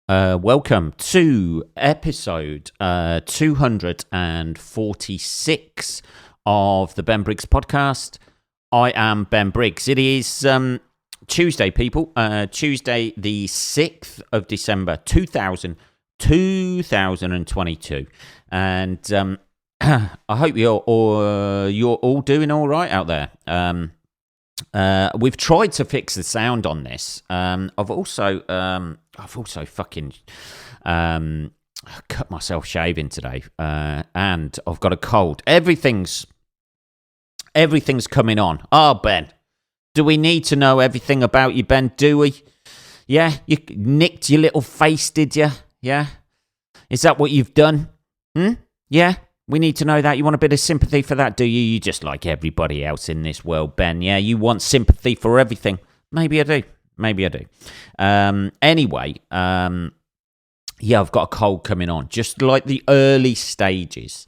Welcome to episode 246 of the Ben Briggs podcast. I am Ben Briggs. It is Tuesday, people. Tuesday, the 6th of December, 2022. And I hope you're all doing all right out there. We've tried to fix the sound on this. I've also fucking cut myself shaving today, and I've got a cold. Everything's coming on. Oh, Ben, do we need to know everything about you, Ben? Do we? Yeah, you nicked your little face, did you? Yeah, is that what you've done? Yeah. We need to know that. You want a bit of sympathy for that, do you? You just like everybody else in this world, Ben. Yeah, you want sympathy for everything. Maybe I do. Anyway, yeah, I've got a cold coming on. Just like the early stages.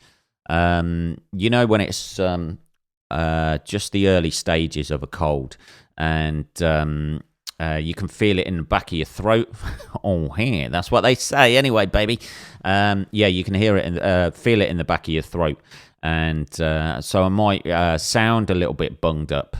When it's just the early stages of a cold. And you can feel it in the back of your throat. Oh, here, that's what they say. Anyway, baby, yeah, you can hear it and feel it in the back of your throat, and so I might sound a little bit bunged up.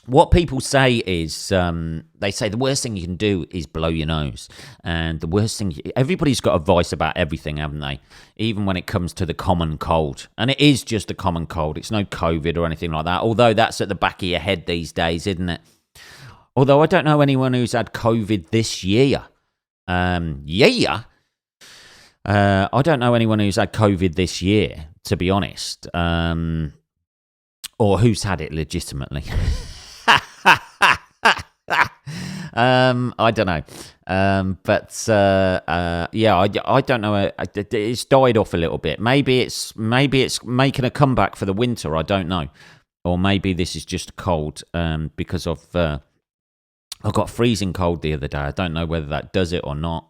What people say is, they say the worst thing you can do is blow your nose, and the worst thing. Everybody's got advice about everything, haven't they? Even when it comes to the common cold, and it is just a common cold. It's no COVID or anything like that. Although that's at the back of your head these days, isn't it? Although I don't know anyone who's had COVID this year. I don't know anyone who's had COVID this year, to be honest. Or who's had it legitimately. I don't know. Yeah, I don't know. It's died off a little bit. Maybe it's making a comeback for the winter. I don't know. Or maybe this is just cold because of... I got freezing cold the other day. I don't know whether that does it or not.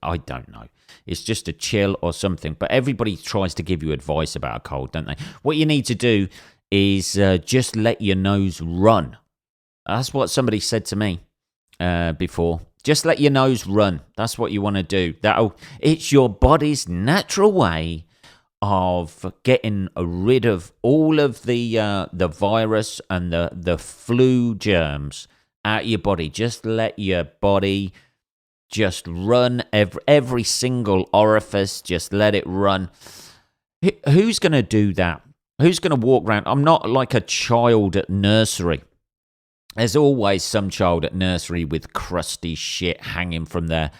I don't know. It's just a chill or something. But everybody tries to give you advice about a cold, don't they? What you need to do is just let your nose run. That's what somebody said to me before. Just let your nose run. That's what you want to do. It's your body's natural way of getting rid of all of the virus and the flu germs out of your body. Just let your body just run every single orifice. Just let it run. Who's going to do that? Who's going to walk around? I'm not like a child at nursery. There's always some child at nursery with crusty shit hanging from their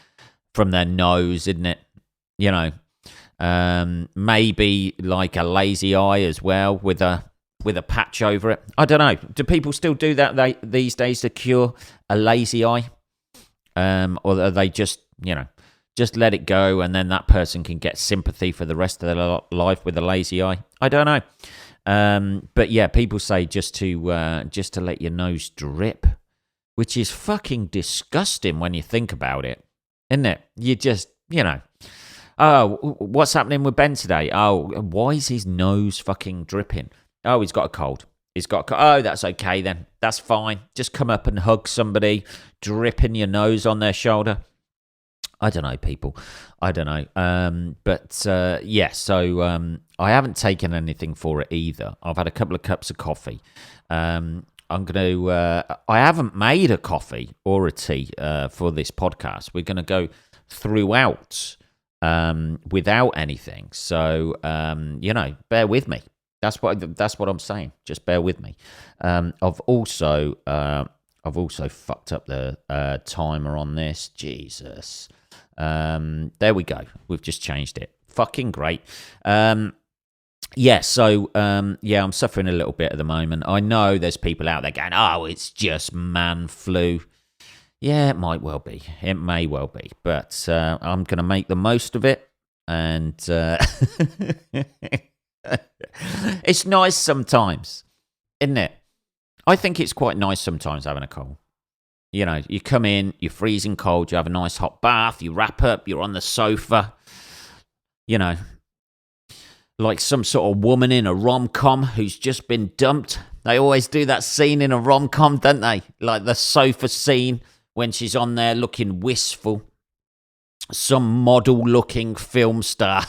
nose, isn't it? You know, maybe like a lazy eye as well with a patch over it. I don't know. Do people still do that these days to cure a lazy eye? Or are they just let it go and then that person can get sympathy for the rest of their life with a lazy eye? I don't know. But yeah, people say just to let your nose drip, which is fucking disgusting when you think about it, isn't it? You just, oh, what's happening with Ben today? Oh, why is his nose fucking dripping? Oh, he's got a cold. Oh, that's okay then. That's fine. Just come up and hug somebody, dripping your nose on their shoulder. I don't know, people. I don't know. Yeah, so I haven't taken anything for it either. I've had a couple of cups of coffee. I haven't made a coffee or a tea for this podcast. We're going to go throughout without anything. So, bear with me. That's what I'm saying. Just bear with me. I've also fucked up the timer on this. Jesus. There we go. We've just changed it. Fucking great. Yeah. So I'm suffering a little bit at the moment. I know there's people out there going, "Oh, it's just man flu." Yeah, it might well be. It may well be. But I'm going to make the most of it, and. It's nice sometimes, isn't it? I think it's quite nice sometimes having a cold. You know, you come in, you're freezing cold, you have a nice hot bath, you wrap up, you're on the sofa. You know, like some sort of woman in a rom-com who's just been dumped. They always do that scene in a rom-com, don't they? Like the sofa scene when she's on there looking wistful. some model-looking film star.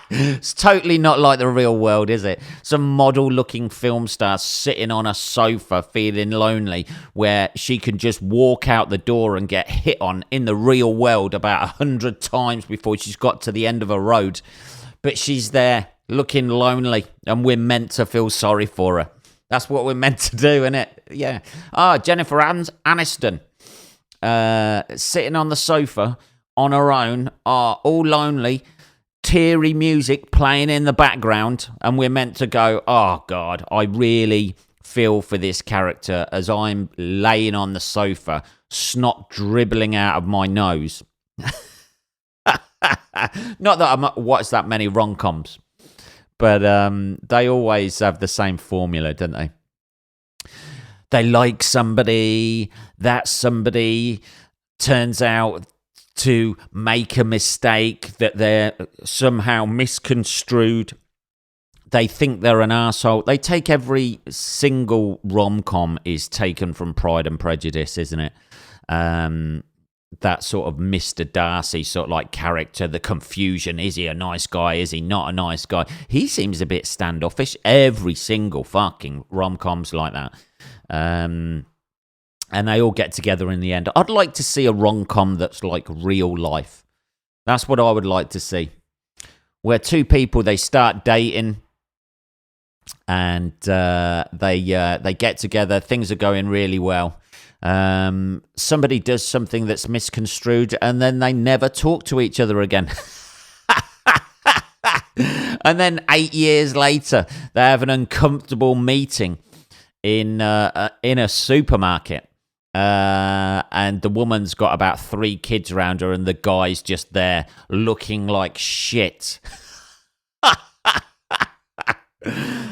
It's totally not like the real world, is it? Some model-looking film star sitting on a sofa feeling lonely, where she can just walk out the door and get hit on in the real world about 100 times before she's got to the end of a road. But she's there looking lonely, and we're meant to feel sorry for her. That's what we're meant to do, isn't it? Yeah. Jennifer Aniston, sitting on the sofa on her own, all lonely, teary music playing in the background, and we're meant to go, oh God, I really feel for this character as I'm laying on the sofa, snot dribbling out of my nose. Not that I watch that many rom-coms, but they always have the same formula, don't they? They like somebody, that somebody turns out to make a mistake, that they're somehow misconstrued. They think they're an arsehole. They take every single rom-com is taken from Pride and Prejudice, isn't it? That sort of Mr. Darcy sort of like character, the confusion. Is he a nice guy? Is he not a nice guy? He seems a bit standoffish. Every single fucking rom-com's like that. And they all get together in the end. I'd like to see a rom-com that's like real life. That's what I would like to see. Where two people, they start dating and they get together. Things are going really well. Somebody does something that's misconstrued, and then they never talk to each other again. And then 8 years later, they have an uncomfortable meeting in a supermarket. And the woman's got about 3 kids around her, and the guy's just there looking like shit.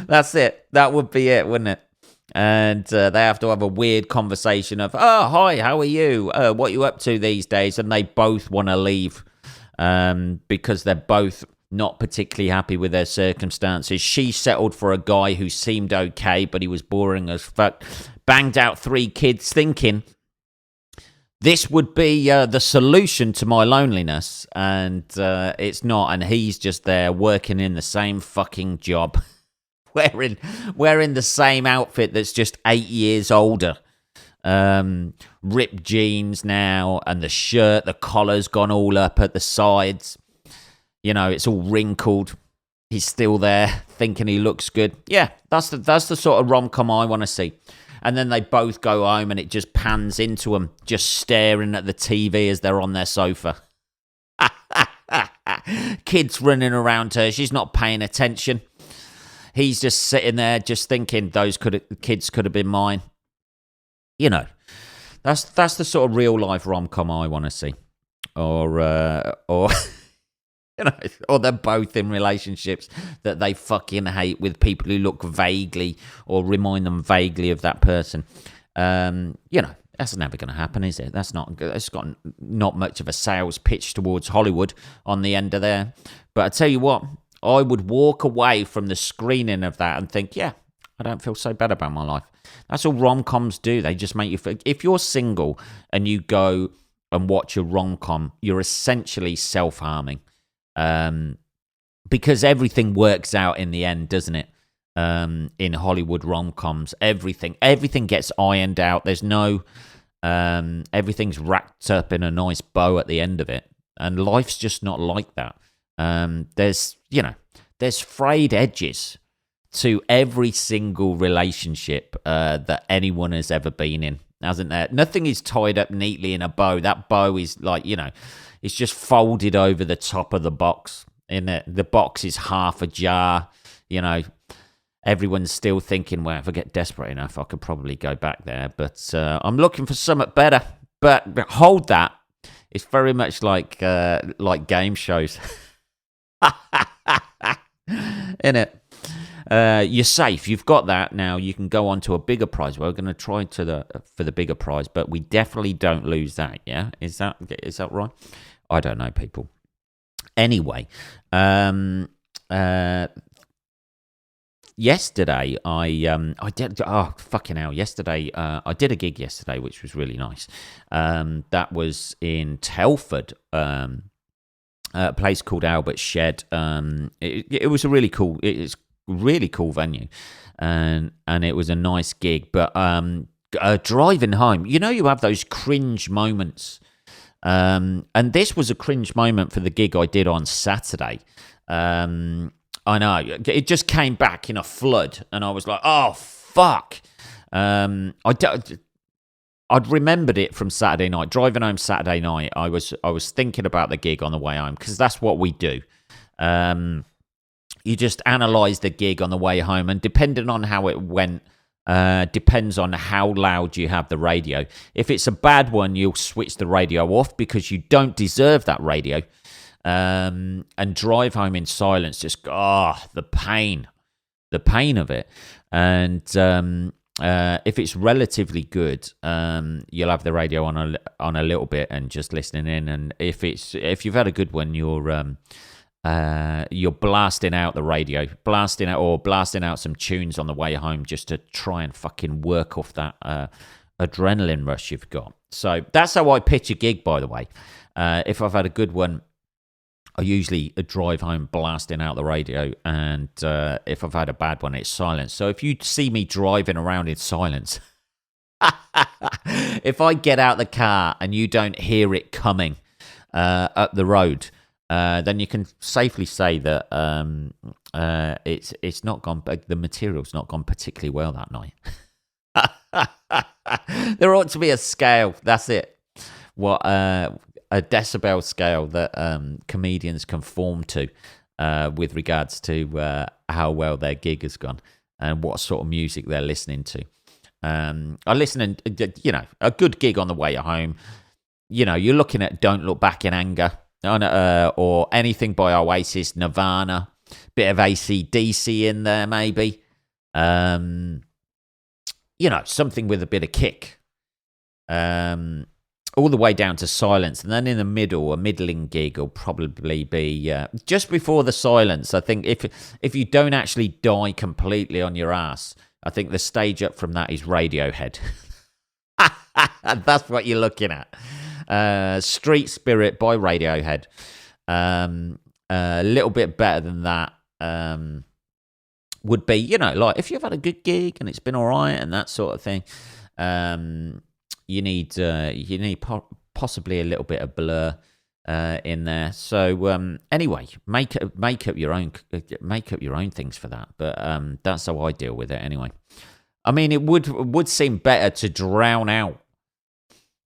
That's it. That would be it, wouldn't it? And they have to have a weird conversation of, oh, hi, how are you? What are you up to these days? And they both want to leave because they're both not particularly happy with their circumstances. She settled for a guy who seemed okay, but he was boring as fuck. Banged out 3 kids thinking this would be the solution to my loneliness. And it's not. And he's just there working in the same fucking job. Wearing the same outfit that's just 8 years older. Ripped jeans now, and the shirt, the collar's gone all up at the sides. You know, it's all wrinkled. He's still there, thinking he looks good. Yeah, that's the sort of rom-com I want to see. And then they both go home, and it just pans into them, just staring at the TV as they're on their sofa. Kids running around her. She's not paying attention. He's just sitting there, just thinking those kids could have been mine. You know, that's the sort of real life rom-com I want to see, or you know, or they're both in relationships that they fucking hate with people who look vaguely or remind them vaguely of that person. You know, that's never going to happen, is it? It's got not much of a sales pitch towards Hollywood on the end of there. But I tell you what. I would walk away from the screening of that and think, yeah, I don't feel so bad about my life. That's all rom-coms do. They just make you feel... If you're single and you go and watch a rom-com, you're essentially self-harming. Because everything works out in the end, doesn't it? In Hollywood rom-coms, everything gets ironed out. There's no... everything's wrapped up in a nice bow at the end of it. And life's just not like that. There's frayed edges to every single relationship that anyone has ever been in, hasn't there? Nothing is tied up neatly in a bow. That bow is like, you know, it's just folded over the top of the box. The box is half ajar. You know, everyone's still thinking, well, if I get desperate enough, I could probably go back there. But I'm looking for something better. But hold that. It's very much like game shows. In it, you're safe. You've got that now. You can go on to a bigger prize. We're going to try for the bigger prize, but we definitely don't lose that. Yeah, is that right? I don't know, people. Anyway, yesterday I did, oh fucking hell, yesterday I did a gig yesterday which was really nice. That was in Telford, a place called Albert Shed. It was a really cool, it's really cool venue, and it was a nice gig. But driving home, you have those cringe moments, and this was a cringe moment for the gig I did on Saturday. I know, it just came back in a flood, and I was like, oh fuck. I'd remembered it from Saturday night. Driving home Saturday night, I was thinking about the gig on the way home, because that's what we do. You just analyse the gig on the way home, and depending on how it went, depends on how loud you have the radio. If it's a bad one, you'll switch the radio off because you don't deserve that radio. And drive home in silence. Just the pain of it. And if it's relatively good, you'll have the radio on a little bit and just listening in. And if you've had a good one, you're blasting out the radio, blasting out some tunes on the way home, just to try and fucking work off that adrenaline rush you've got. So that's how I pitch a gig, by the way. If I've had a good one, I usually drive home blasting out the radio, and if I've had a bad one, it's silence. So if you see me driving around in silence, if I get out the car and you don't hear it coming up the road, then you can safely say that it's not gone. The material's not gone particularly well that night. There ought to be a scale. That's it. A decibel scale that comedians conform to with regards to how well their gig has gone and what sort of music they're listening to. I listen, a good gig on the way home. You're looking at "Don't Look Back in Anger" or anything by Oasis, Nirvana, bit of AC/DC in there, maybe. Something with a bit of kick. All the way down to silence, and then in the middle, a middling gig will probably be just before the silence. I think if you don't actually die completely on your ass, I think the stage up from that is Radiohead. That's what you're looking at. Street Spirit by Radiohead. A little bit better than that would be, like if you've had a good gig and it's been all right and that sort of thing. You need possibly a little bit of Blur in there. So anyway, make up your own things for that. But that's how I deal with it anyway. I mean, it would seem better to drown out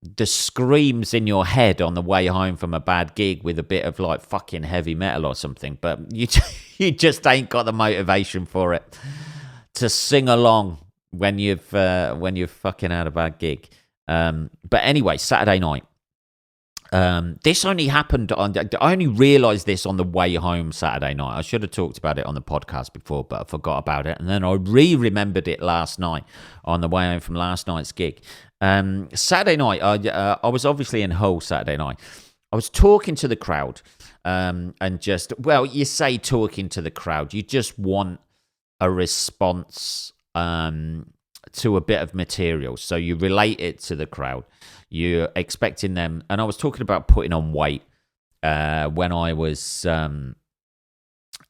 the screams in your head on the way home from a bad gig with a bit of like fucking heavy metal or something. But you just ain't got the motivation for it to sing along when you've fucking had a bad gig. But anyway, Saturday night. This only happened I only realised this on the way home Saturday night. I should have talked about it on the podcast before, but I forgot about it. And then I remembered it last night on the way home from last night's gig. Saturday night, I was obviously in Hull Saturday night. I was talking to the crowd, and just, well, you say talking to the crowd, you just want a response, to a bit of material, so you relate it to the crowd. You're expecting them, and I was talking about putting on weight when I was in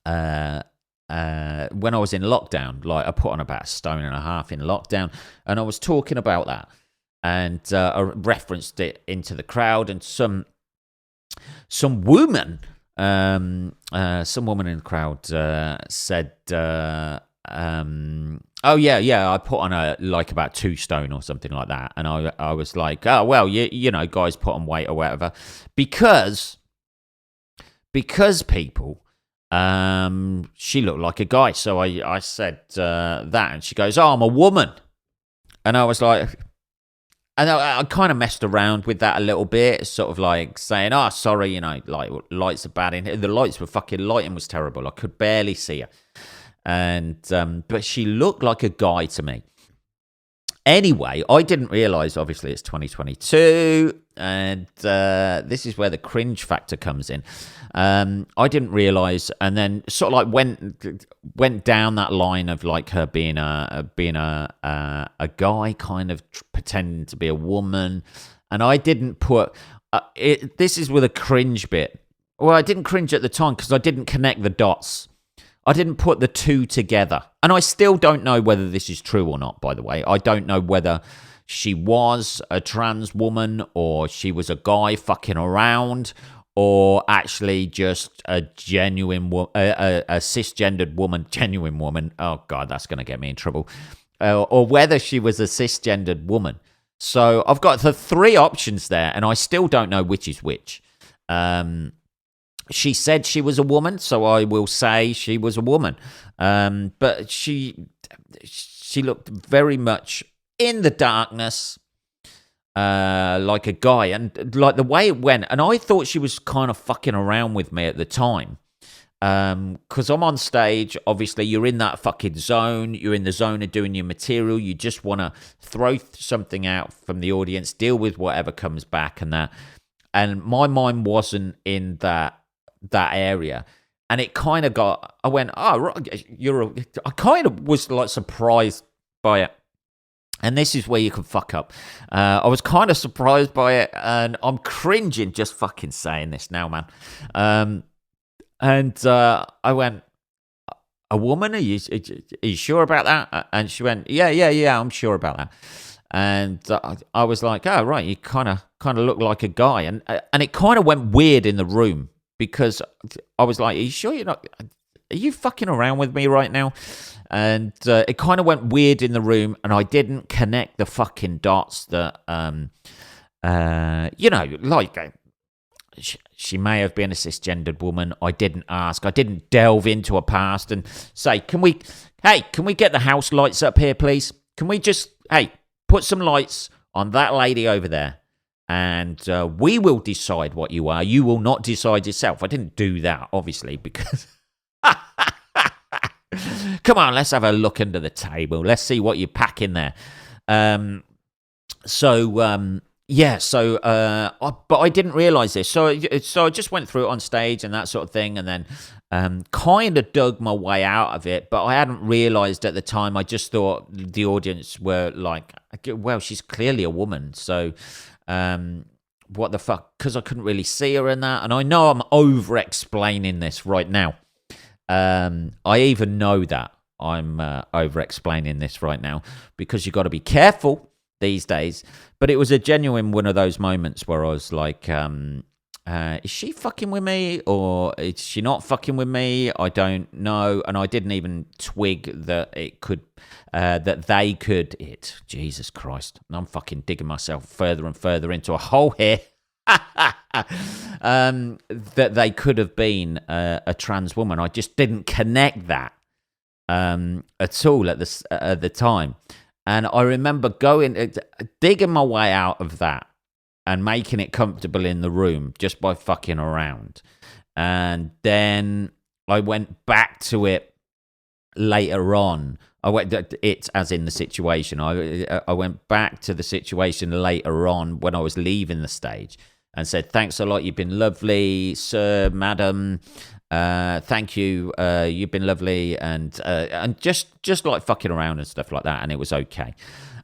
lockdown. Like, I put on about 1.5 stone in lockdown, and I was talking about that, and I referenced it into the crowd, and some woman in the crowd said, oh yeah, I put on about 2 stone or something like that, and I was like, oh well, you know, guys put on weight or whatever, because people, she looked like a guy, so I said that, and she goes, oh, I'm a woman, and I was like, and I kind of messed around with that a little bit, sort of like saying, oh, sorry, you know, like, lights are bad in here. The lighting was terrible. I could barely see her. And but she looked like a guy to me. Anyway, I didn't realise, obviously, it's 2022, and this is where the cringe factor comes in. I didn't realise, and then sort of like went down that line of like her being a guy, kind of pretending to be a woman, and I didn't put it. This is with a cringe bit. Well, I didn't cringe at the time because I didn't connect the dots. I didn't put the two together. And I still don't know whether this is true or not, by the way. I don't know whether she was a trans woman or she was a guy fucking around or actually just a genuine, a cisgendered woman, genuine woman. Oh, God, that's going to get me in trouble. Or whether she was a cisgendered woman. So I've got the three options there, and I still don't know which is which. She said she was a woman, so I will say she was a woman. But she looked very much in the darkness, like a guy. And like the way it went, and I thought she was kind of fucking around with me at the time. Because I'm on stage, obviously you're in that fucking zone. You're in the zone of doing your material. You just want to throw something out from the audience, deal with whatever comes back and that. And my mind wasn't in that area, and it kind of I went, oh, right, I kind of was like surprised by it, and this is where you can fuck up. I was kind of surprised by it, and I'm cringing just fucking saying this now, man. And I went, a woman? Are you sure about that? And she went, yeah, I'm sure about that. And I was like, oh, right, you kind of look like a guy, and it kind of went weird in the room. Because I was like, are you sure you're not... Are you fucking around with me right now? And it kind of went weird in the room, and I didn't connect the fucking dots that, like... She may have been a cisgendered woman. I didn't ask. I didn't delve into her past and say, can we get the house lights up here, please? Can we just, put some lights on that lady over there? And we will decide what you are. You will not decide yourself. I didn't do that, obviously, because... Come on, let's have a look under the table. Let's see what you pack in there. But I didn't realise this. So I just went through it on stage and that sort of thing, and then kind of dug my way out of it. But I hadn't realised at the time. I just thought the audience were like, well, she's clearly a woman, so... what the fuck? Because I couldn't really see her in that, and I know I'm over-explaining this right now. I even know that I'm over-explaining this right now because you got to be careful these days. But it was a genuine one of those moments where I was like, is she fucking with me or is she not fucking with me? I don't know, and I didn't even twig that it could. That they could... Jesus Christ. I'm fucking digging myself further and further into a hole here. That they could have been a trans woman. I just didn't connect that at all at the time. And I remember digging my way out of that and making it comfortable in the room just by fucking around. And then I went back to it later on. It as in the situation. I went back to the situation later on when I was leaving the stage and said, thanks a lot, you've been lovely, sir, madam. Thank you, you've been lovely, and just like fucking around and stuff like that, and it was okay.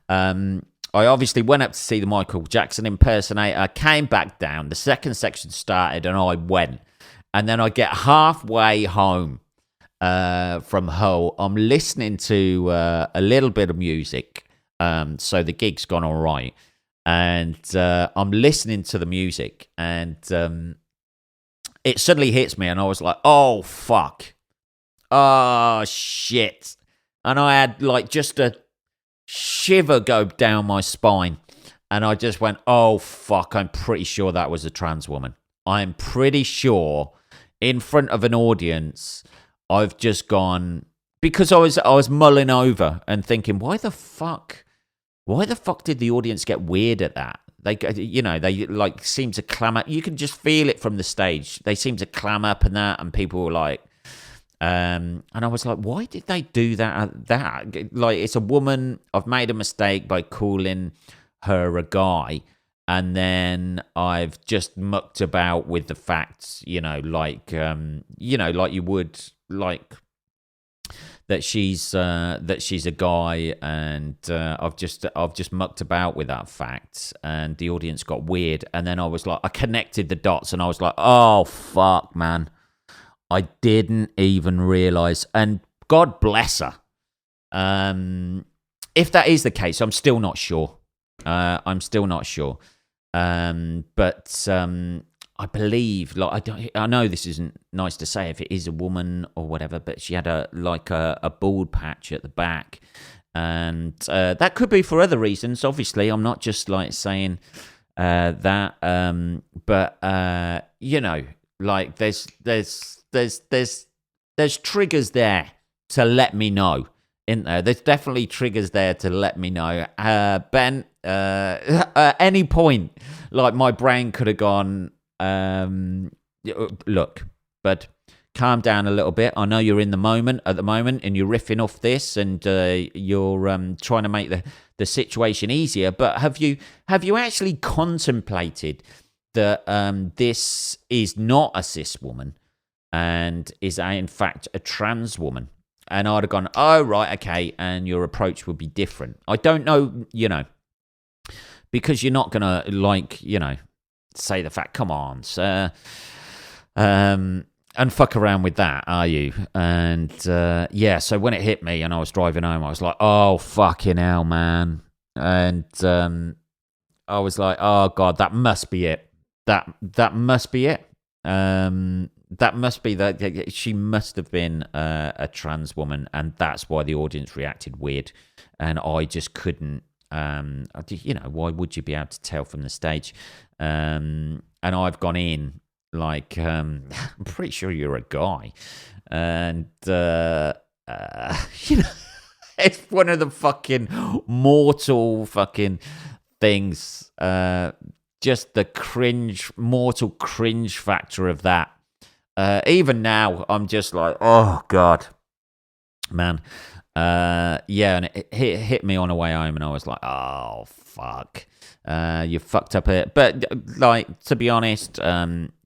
I obviously went up to see the Michael Jackson impersonator, came back down, the second section started, and I went. And then I get halfway home from Hull. I'm listening to a little bit of music, so the gig's gone all right. And I'm listening to the music, and it suddenly hits me, and I was like, oh, fuck. Oh, shit. And I had like just a shiver go down my spine, and I just went, oh, fuck, I'm pretty sure that was a trans woman. I'm pretty sure in front of an audience... I've just gone, because I was mulling over and thinking, why the fuck did the audience get weird at that? They like seem to clam up. You can just feel it from the stage. They seem to clam up and that, and people were like, And I was like, why did they do that? Like, it's a woman. I've made a mistake by calling her a guy. And then I've just mucked about with the facts, like you would, like that she's a guy, and I've just mucked about with that fact, and the audience got weird, and then I connected the dots, and I was like, oh fuck, man, I didn't even realize, and God bless her. If that is the case, I'm still not sure. But I believe, like, I know this isn't nice to say if it is a woman or whatever, but she had a bald patch at the back, and that could be for other reasons. Obviously, I'm not just like saying that, but like there's triggers there to let me know. In there, there's definitely triggers there to let me know. Ben, at any point, like, my brain could have gone, look, but calm down a little bit. I know you're in the moment at the moment, and you're riffing off this, and you're trying to make the situation easier. But have you actually contemplated that this is not a cis woman and is in fact a trans woman? And I'd have gone, oh, right, okay, and your approach would be different. I don't know, because you're not going to, say the fact, come on, sir, and fuck around with that, are you? And, so when it hit me and I was driving home, I was like, oh, fucking hell, man. And I was like, oh, God, that must be it. That must be it. That must be that she must have been a trans woman, and that's why the audience reacted weird, and I just couldn't. Why would you be able to tell from the stage? And I've gone in like, I'm pretty sure you're a guy, and it's one of the fucking mortal fucking things. Just the mortal cringe factor of that. Even now, I'm just like, oh, God, man. And it hit me on the way home, and I was like, oh, fuck. You fucked up it. But, like, to be honest,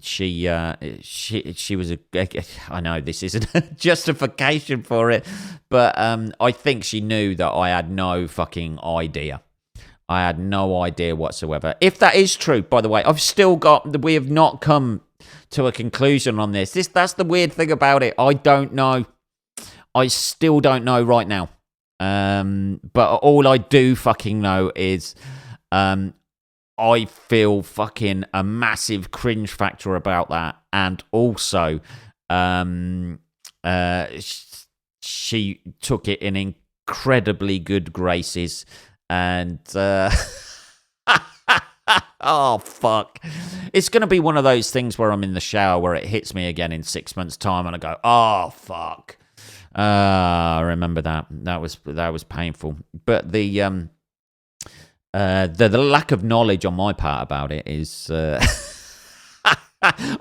she was I know this isn't a justification for it, but I think she knew that I had no fucking idea. I had no idea whatsoever. If that is true, by the way, we have not come to a conclusion on this. That's the weird thing about it. I don't know. I still don't know right now. But all I do fucking know is I feel fucking a massive cringe factor about that. And also, she took it in incredibly good graces. And oh, fuck. It's going to be one of those things where I'm in the shower where it hits me again in 6 months' time, and I go, oh, fuck. I remember that. That was painful. But the lack of knowledge on my part about it is... I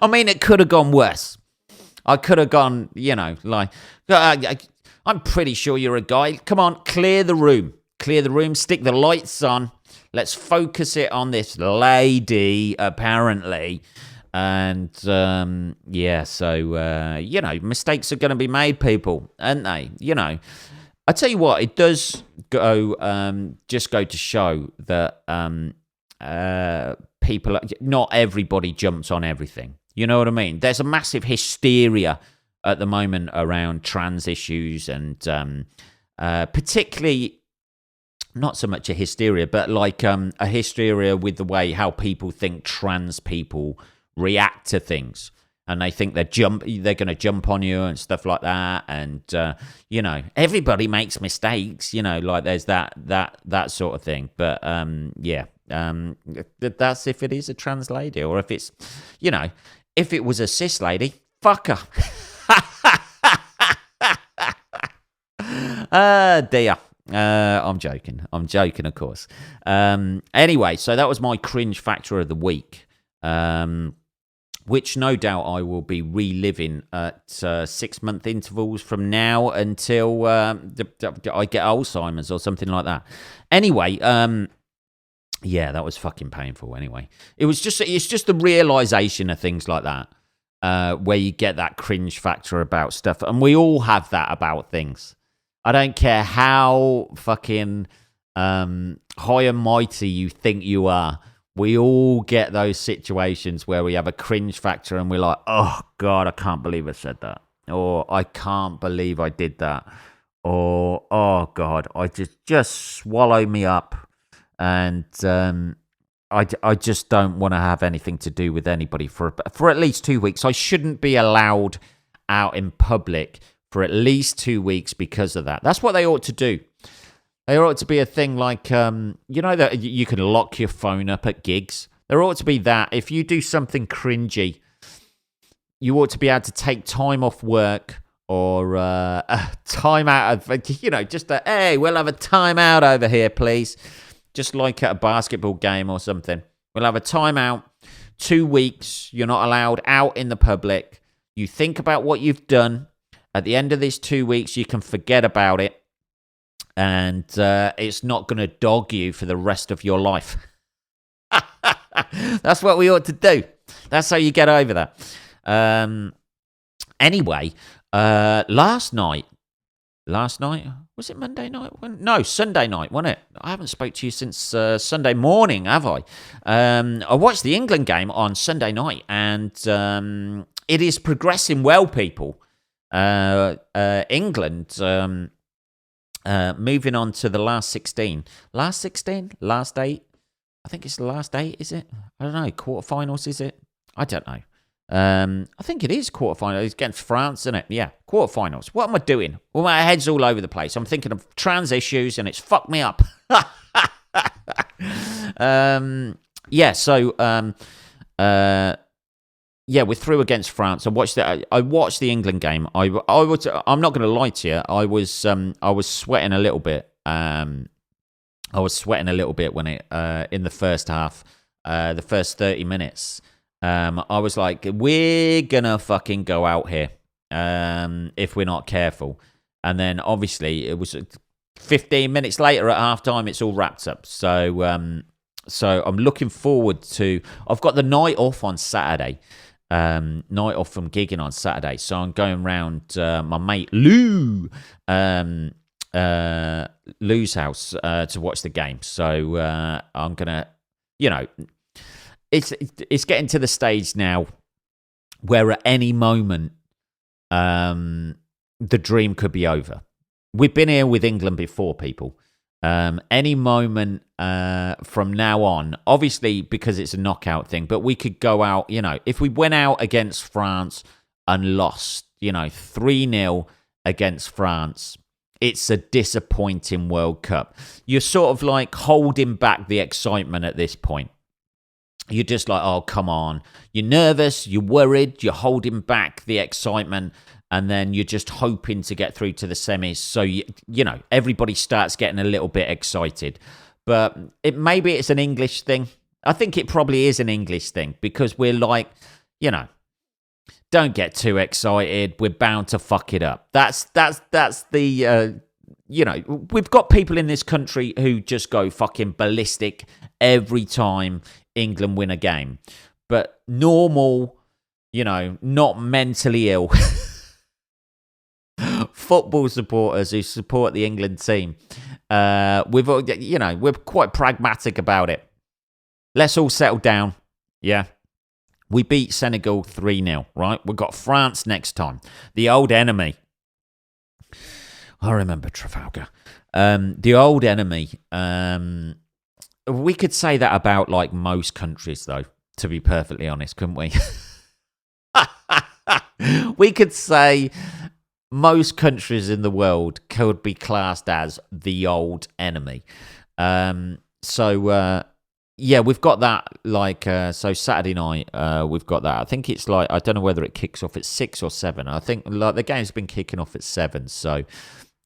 mean, it could have gone worse. I could have gone, I'm pretty sure you're a guy. Come on, clear the room. Clear the room, stick the lights on. Let's focus it on this lady, apparently. And, mistakes are going to be made, people, aren't they? I tell you what, it does just go to show that people, not everybody jumps on everything. You know what I mean? There's a massive hysteria at the moment around trans issues, and particularly... not so much a hysteria, but like a hysteria with the way how people think trans people react to things, and they think they're going to jump on you and stuff like that. And everybody makes mistakes. Like there's that sort of thing. But that's if it is a trans lady, or if it's if it was a cis lady, fuck her. Dear. I'm joking, of course. Anyway, so that was my cringe factor of the week. which no doubt I will be reliving at 6-month intervals from now until I get Alzheimer's or something like that. Anyway, yeah, that was fucking painful. Anyway, it's just the realization of things like that, where you get that cringe factor about stuff, and we all have that about things. I don't care how fucking high and mighty you think you are. We all get those situations where we have a cringe factor and we're like, oh, God, I can't believe I said that. Or I can't believe I did that. Or, oh, God, I just swallow me up. And I just don't want to have anything to do with anybody for at least 2 weeks. I shouldn't be allowed out in public for at least 2 weeks because of that. That's what they ought to do. There ought to be a thing like, that you can lock your phone up at gigs. There ought to be that. If you do something cringy, you ought to be able to take time off work or time out of, just hey, we'll have a time out over here, please. Just like at a basketball game or something. We'll have a time out, 2 weeks. You're not allowed out in the public. You think about what you've done. At the end of these 2 weeks, you can forget about it. And it's not going to dog you for the rest of your life. That's what we ought to do. That's how you get over that. Anyway, last night, was it Monday night? No, Sunday night, wasn't it? I haven't spoke to you since Sunday morning, have I? I watched the England game on Sunday night, and it is progressing well, people. England... moving on to the last 16. Last 16? Last 8? I think it's the last 8, is it? I don't know. Quarterfinals, is it? I don't know. I think it is quarterfinals. It's against France, isn't it? Yeah, quarterfinals. What am I doing? Well, my head's all over the place. I'm thinking of trans issues, and it's fucked me up. Yeah, we're through against France. I watched the England game. I'm not going to lie to you. I was sweating a little bit. I was sweating a little bit when in the first half, the first 30 minutes. I was like, we're gonna fucking go out here if we're not careful. And then obviously it was 15 minutes later at halftime. It's all wrapped up. So I'm looking forward to. I've got the night off on Saturday. Night off from gigging on Saturday, so I'm going round my mate Lou's house to watch the game. So I'm gonna, it's getting to the stage now where at any moment the dream could be over. We've been here with England before, people. Any moment from now on, obviously because it's a knockout thing, but we could go out, if we went out against France and lost, 3-0 against France, it's a disappointing World Cup. You're sort of like holding back the excitement at this point. You're just like, oh, come on. You're nervous, you're worried, you're holding back the excitement. And then you're just hoping to get through to the semis. So, everybody starts getting a little bit excited. But maybe it's an English thing. I think it probably is an English thing because we're like, don't get too excited. We're bound to fuck it up. That's the, we've got people in this country who just go fucking ballistic every time England win a game. But normal, not mentally ill football supporters who support the England team, we're quite pragmatic about it. Let's all settle down. Yeah, we beat Senegal 3-0, right? We've got France next time, the old enemy. I remember Trafalgar. The old enemy. We could say that about like most countries, though. To be perfectly honest, couldn't we? We could say most countries in the world could be classed as the old enemy. Yeah, we've got that, so Saturday night, we've got that. I think it's I don't know whether it kicks off at 6 or 7. I think the game's been kicking off at 7, so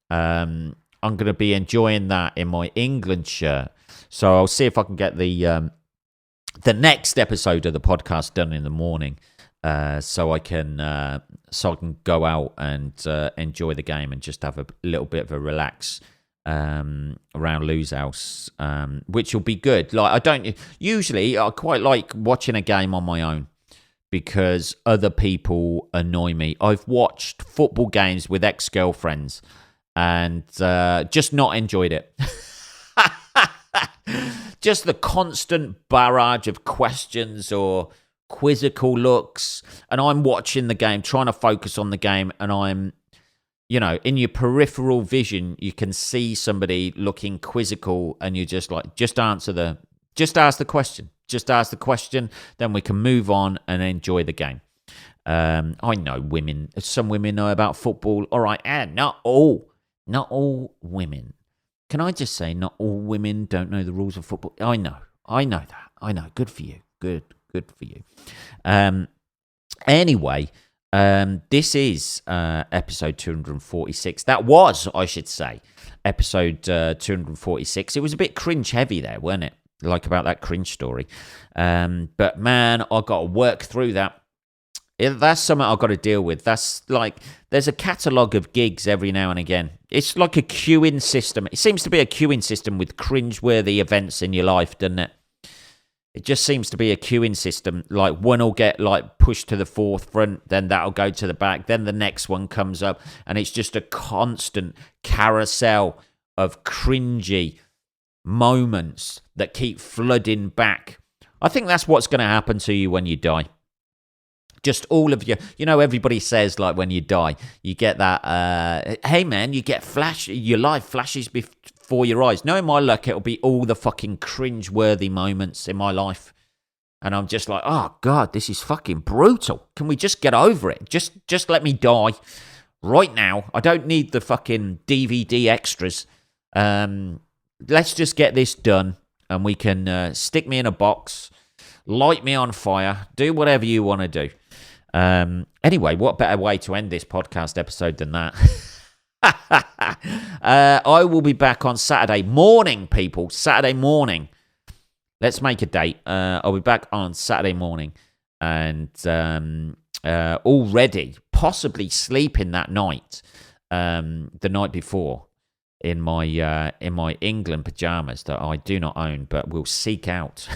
I'm going to be enjoying that in my England shirt. So I'll see if I can get the next episode of the podcast done in the morning. so I can go out and enjoy the game and just have a little bit of a relax around Lou's house, which will be good. Like I quite like watching a game on my own because other people annoy me. I've watched football games with ex-girlfriends and just not enjoyed it. Just the constant barrage of questions or quizzical looks, and I'm watching the game, trying to focus on the game, and I'm, in your peripheral vision, you can see somebody looking quizzical, and you just like, just ask the question, then we can move on and enjoy the game. I know some women know about football, all right, and not all women. Can I just say, not all women don't know the rules of football? I know that. I know. Good for you. Good for you. Anyway, this is episode 246. That was, I should say, episode 246. It was a bit cringe heavy there, wasn't it? Like about that cringe story. But man, I got to work through that. That's something I've got to deal with. That's like, there's a catalogue of gigs every now and again. It's like a queuing system. It seems to be a queuing system with cringe-worthy events in your life, doesn't it? It just seems to be a queuing system. Like, one will get like pushed to the forefront, then that'll go to the back, then the next one comes up, and it's just a constant carousel of cringy moments that keep flooding back. I think that's what's going to happen to you when you die. Just all of you, everybody says, like, when you die, you get that, hey man, you get your life flashes before your eyes. No, in my luck, it'll be all the fucking cringe-worthy moments in my life. And I'm just like, oh God, this is fucking brutal. Can we just get over it? Just let me die right now. I don't need the fucking DVD extras. Let's just get this done, and we can stick me in a box, light me on fire, do whatever you want to do. Anyway, what better way to end this podcast episode than that? I will be back on Saturday morning, people. Saturday morning. Let's make a date. I'll be back on Saturday morning, and already possibly sleeping that night, the night before, in my England pajamas that I do not own, but will seek out.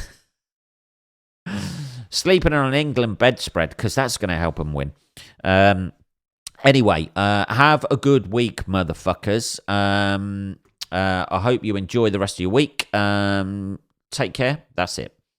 Sleeping on an England bedspread, because that's going to help them win. Anyway, have a good week, motherfuckers. I hope you enjoy the rest of your week. Take care. That's it.